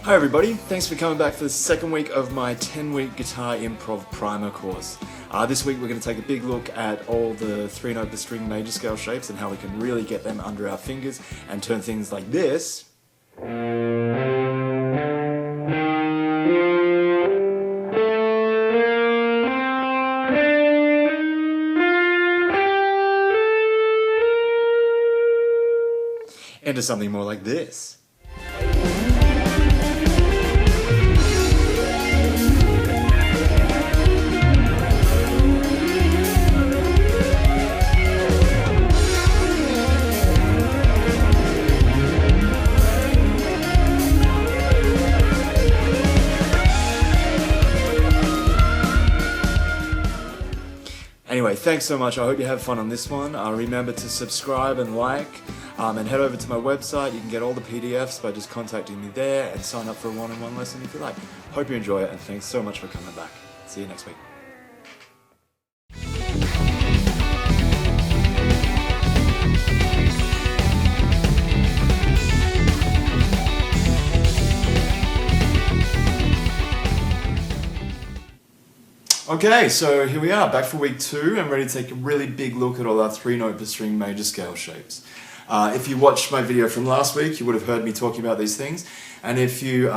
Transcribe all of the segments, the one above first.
Hi everybody, thanks for coming back for the second week of my 10-week Guitar Improv Primer course. This week we're going to take a big look at all the 3-note per string major scale shapes and how we can really get them under our fingers and turn things like this into something more like this. Anyway, thanks so much. I hope you have fun on this one. Remember to subscribe and like, and head over to my website. You can get all the PDFs by just contacting me there and sign up for a one-on-one lesson if you like. Hope you enjoy it, and thanks so much for coming back. See you next week. Okay, so here we are, back for week 2 and ready to take a really big look at all our 3-note per string major scale shapes. If you watched my video from last week, you would have heard me talking about these things, and if you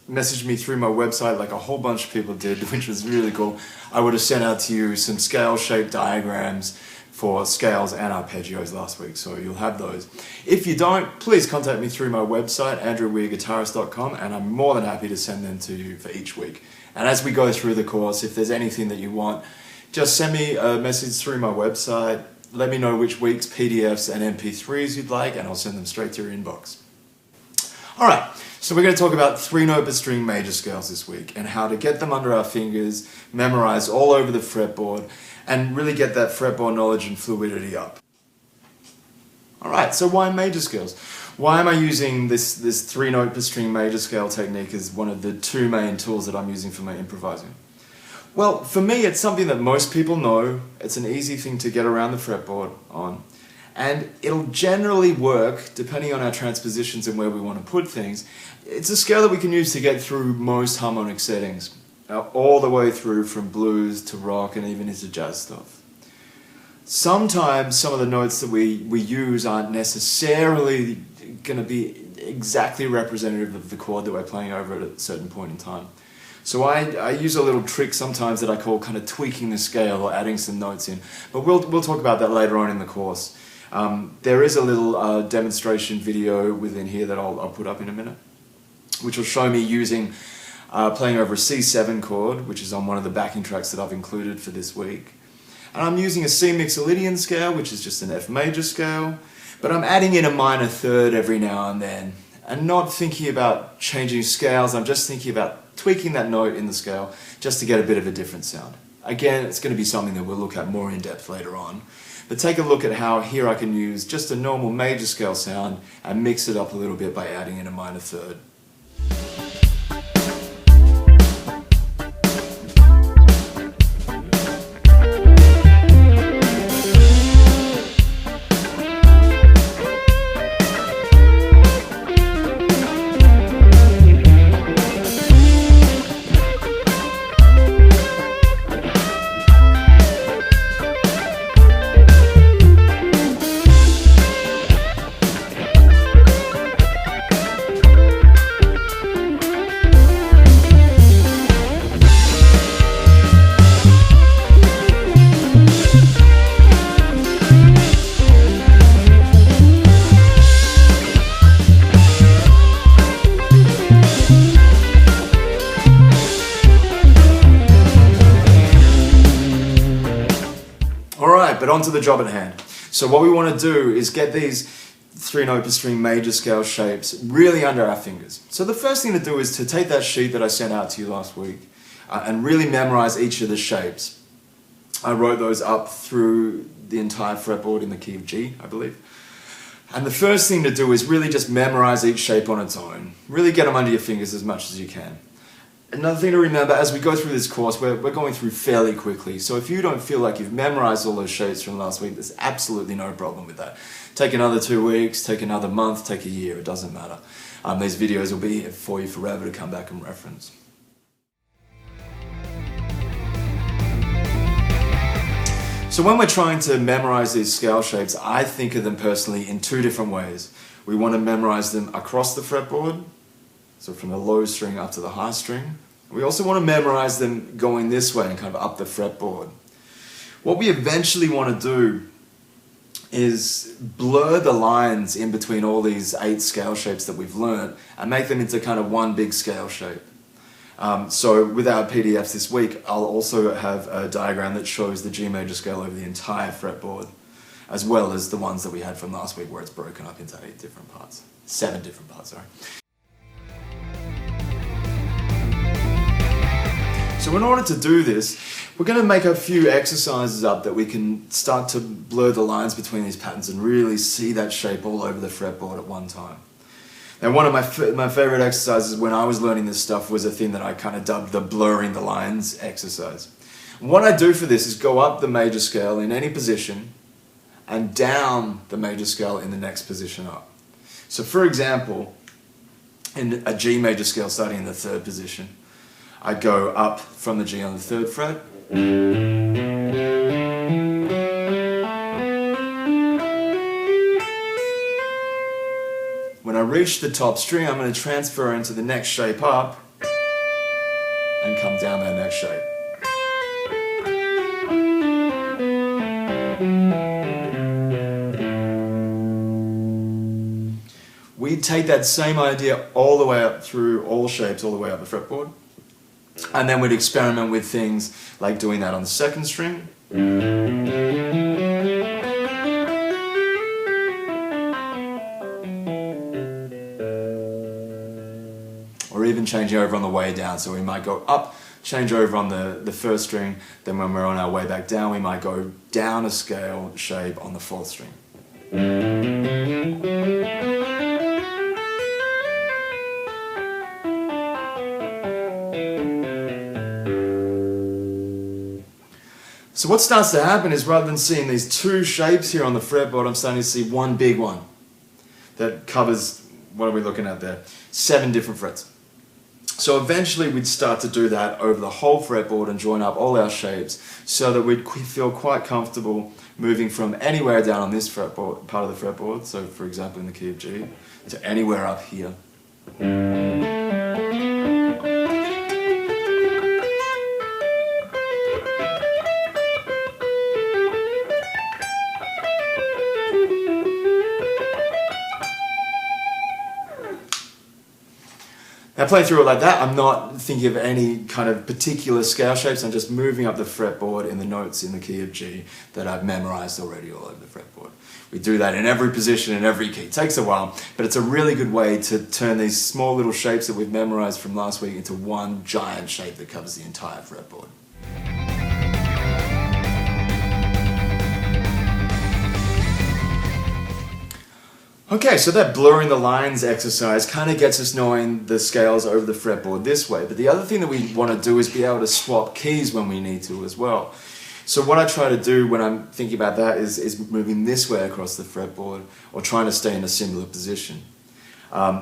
messaged me through my website like a whole bunch of people did, which was really cool, I would have sent out to you some scale shape diagrams for scales and arpeggios last week, so you'll have those. If you don't, please contact me through my website, andrewweirguitarist.com, and I'm more than happy to send them to you for each week. And as we go through the course, if there's anything that you want, just send me a message through my website, let me know which week's PDFs and MP3s you'd like, and I'll send them straight to your inbox. Alright, so we're going to talk about 3-note per string major scales this week, and how to get them under our fingers, memorize all over the fretboard, and really get that fretboard knowledge and fluidity up. Alright, so why major scales? Why am I using this 3-note per string major scale technique as one of the 2 main tools that I'm using for my improvising? Well, for me it's something that most people know, it's an easy thing to get around the fretboard on, and it'll generally work depending on our transpositions and where we want to put things. It's a scale that we can use to get through most harmonic settings, all the way through from blues to rock and even into jazz stuff. Sometimes some of the notes that we use aren't necessarily going to be exactly representative of the chord that we're playing over at a certain point in time. So I use a little trick sometimes that I call kind of tweaking the scale or adding some notes in. But we'll talk about that later on in the course. There is a little demonstration video within here that I'll put up in a minute, which will show me using playing over a C7 chord, which is on one of the backing tracks that I've included for this week. And I'm using a C Mixolydian scale, which is just an F major scale, but I'm adding in a minor third every now and then, and not thinking about changing scales. I'm just thinking about tweaking that note in the scale just to get a bit of a different sound. Again, it's going to be something that we'll look at more in depth later on, but take a look at how here I can use just a normal major scale sound and mix it up a little bit by adding in a minor third. But on to the job at hand. So what we want to do is get these 3-note per string major scale shapes really under our fingers. So the first thing to do is to take that sheet that I sent out to you last week and really memorize each of the shapes. I wrote those up through the entire fretboard in the key of G, I believe. And the first thing to do is really just memorize each shape on its own. Really get them under your fingers as much as you can. Another thing to remember as we go through this course, we're going through fairly quickly. So if you don't feel like you've memorized all those shapes from last week, there's absolutely no problem with that. Take another 2 weeks, take another month, take a year, it doesn't matter. These videos will be here for you forever to come back and reference. So when we're trying to memorize these scale shapes, I think of them personally in 2 different ways. We want to memorize them across the fretboard, so from the low string up to the high string. We also want to memorize them going this way and kind of up the fretboard. What we eventually want to do is blur the lines in between all these 8 scale shapes that we've learned and make them into kind of one big scale shape. So with our PDFs this week, I'll also have a diagram that shows the G major scale over the entire fretboard, as well as the ones that we had from last week where it's broken up into 8 different parts. 7 different parts, sorry. So in order to do this, we're going to make a few exercises up that we can start to blur the lines between these patterns and really see that shape all over the fretboard at one time. Now one of my favorite exercises when I was learning this stuff was a thing that I kind of dubbed the blurring the lines exercise. And what I do for this is go up the major scale in any position and down the major scale in the next position up. So for example, in a G major scale starting in the 3rd position, I go up from the G on the 3rd fret. When I reach the top string, I'm going to transfer into the next shape up and come down that next shape. We take that same idea all the way up through all shapes, all the way up the fretboard. And then we'd experiment with things like doing that on the 2nd string. Or even changing over on the way down. So we might go up, change over on the 1st string, then when we're on our way back down, we might go down a scale shape on the 4th string. So what starts to happen is rather than seeing these 2 shapes here on the fretboard, I'm starting to see one big one that covers, what are we looking at there? 7 different frets. So eventually we'd start to do that over the whole fretboard and join up all our shapes so that we'd feel quite comfortable moving from anywhere down on this fretboard, part of the fretboard, so for example in the key of G, to anywhere up here. Now playing through it like that, I'm not thinking of any kind of particular scale shapes, I'm just moving up the fretboard in the notes in the key of G that I've memorized already all over the fretboard. We do that in every position, in every key. It takes a while, but it's a really good way to turn these small little shapes that we've memorized from last week into one giant shape that covers the entire fretboard. Okay, so that blurring the lines exercise kind of gets us knowing the scales over the fretboard this way, but the other thing that we want to do is be able to swap keys when we need to as well. So what I try to do when I'm thinking about that is moving this way across the fretboard or trying to stay in a similar position.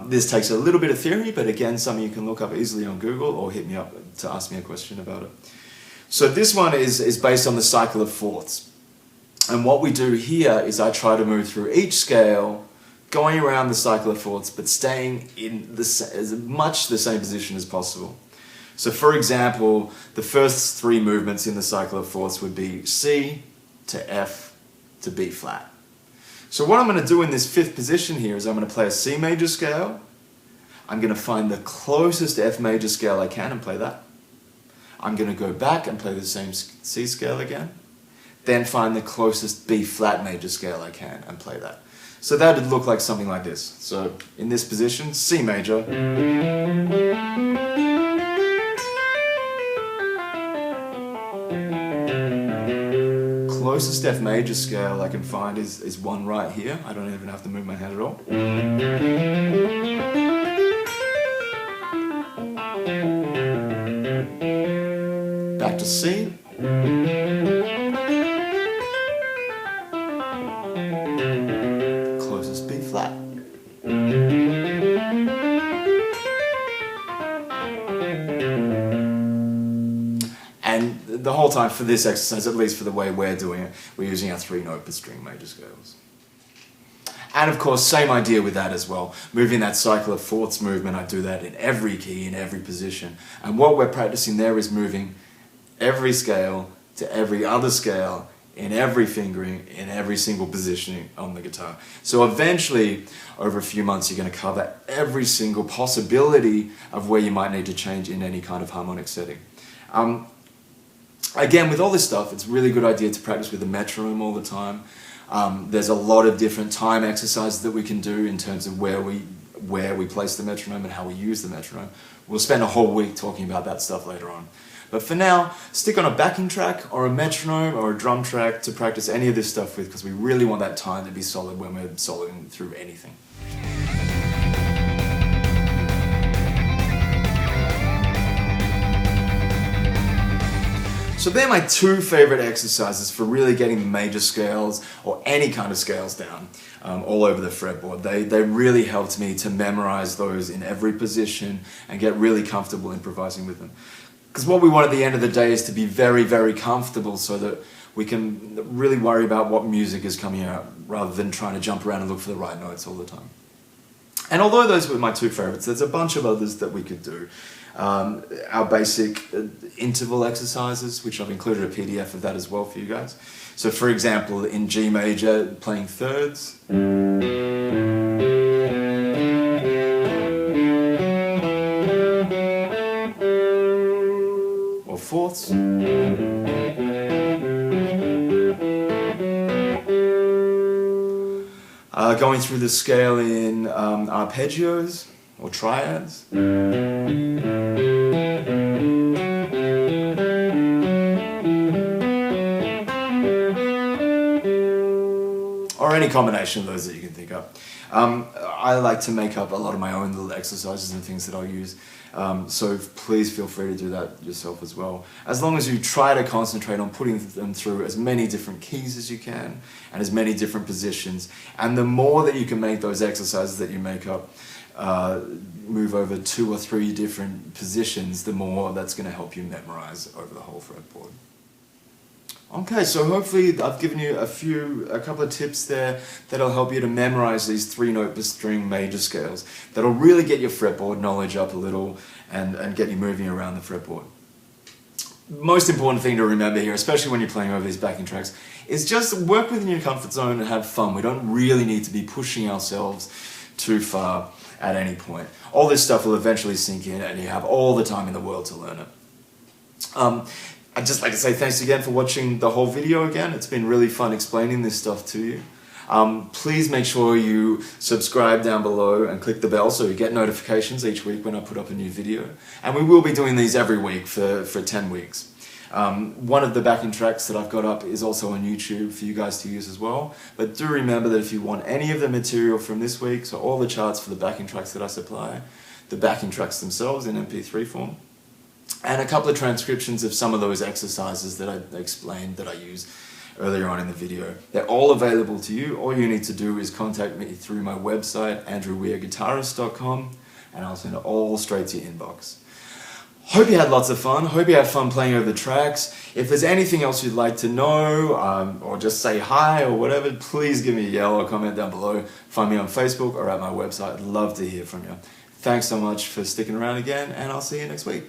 This takes a little bit of theory, but again, something you can look up easily on Google or hit me up to ask me a question about it. So this one is based on the cycle of fourths. And what we do here is I try to move through each scale going around the cycle of fourths, but staying in as much the same position as possible. So for example, the first 3 movements in the cycle of fourths would be C to F to B flat. So what I'm going to do in this 5th position here is I'm going to play a C major scale. I'm going to find the closest F major scale I can and play that. I'm going to go back and play the same C scale again. Then find the closest B flat major scale I can and play that. So that would look like something like this. So in this position, C major. Closest F major scale I can find is one right here. I don't even have to move my hand at all. to C. Closest B flat. And the whole time for this exercise, at least for the way we're doing it, we're using our 3-note per string major scales. And of course, same idea with that as well. Moving that cycle of fourths movement, I do that in every key, in every position. And what we're practicing there is moving every scale to every other scale in every fingering, in every single positioning on the guitar. So eventually, over a few months, you're going to cover every single possibility of where you might need to change in any kind of harmonic setting. Again, with all this stuff, it's a really good idea to practice with the metronome all the time. There's a lot of different time exercises that we can do in terms of where we place the metronome and how we use the metronome. We'll spend a whole week talking about that stuff later on. But for now, stick on a backing track or a metronome or a drum track to practice any of this stuff with, because we really want that time to be solid when we're soloing through anything. So they're my two favorite exercises for really getting the major scales or any kind of scales down all over the fretboard. They really helped me to memorize those in every position and get really comfortable improvising with them. Because what we want at the end of the day is to be very, very comfortable so that we can really worry about what music is coming out rather than trying to jump around and look for the right notes all the time. And although those were my two favorites, there's a bunch of others that we could do. Our basic interval exercises, which I've included a PDF of that as well for you guys. So for example, in G major, playing thirds. Or fourths. Going through the scale in arpeggios or triads. Or any combination of those that you can think of. I like to make up a lot of my own little exercises and things that I'll use, so please feel free to do that yourself as well. As long as you try to concentrate on putting them through as many different keys as you can and as many different positions, and the more that you can make those exercises that you make up move over 2 or 3 different positions, the more that's going to help you memorize over the whole fretboard. Okay, so hopefully I've given you a couple of tips there that'll help you to memorize these 3-note per string major scales. That'll really get your fretboard knowledge up a little and get you moving around the fretboard. Most important thing to remember here, especially when you're playing over these backing tracks, is just work within your comfort zone and have fun. We don't really need to be pushing ourselves too far at any point. All this stuff will eventually sink in and you have all the time in the world to learn it. I'd just like to say thanks again for watching the whole video again. It's been really fun explaining this stuff to you. Please make sure you subscribe down below and click the bell so you get notifications each week when I put up a new video. And we will be doing these every week for 10 weeks. One of the backing tracks that I've got up is also on YouTube for you guys to use as well. But do remember that if you want any of the material from this week, so all the charts for the backing tracks that I supply, the backing tracks themselves in MP3 form, and a couple of transcriptions of some of those exercises that I explained that I use earlier on in the video. They're all available to you. All you need to do is contact me through my website, andrewweirguitarist.com, and I'll send it all straight to your inbox. Hope you had lots of fun. Hope you had fun playing over the tracks. If there's anything else you'd like to know, or just say hi or whatever, please give me a yell or comment down below. Find me on Facebook or at my website. I'd love to hear from you. Thanks so much for sticking around again, and I'll see you next week.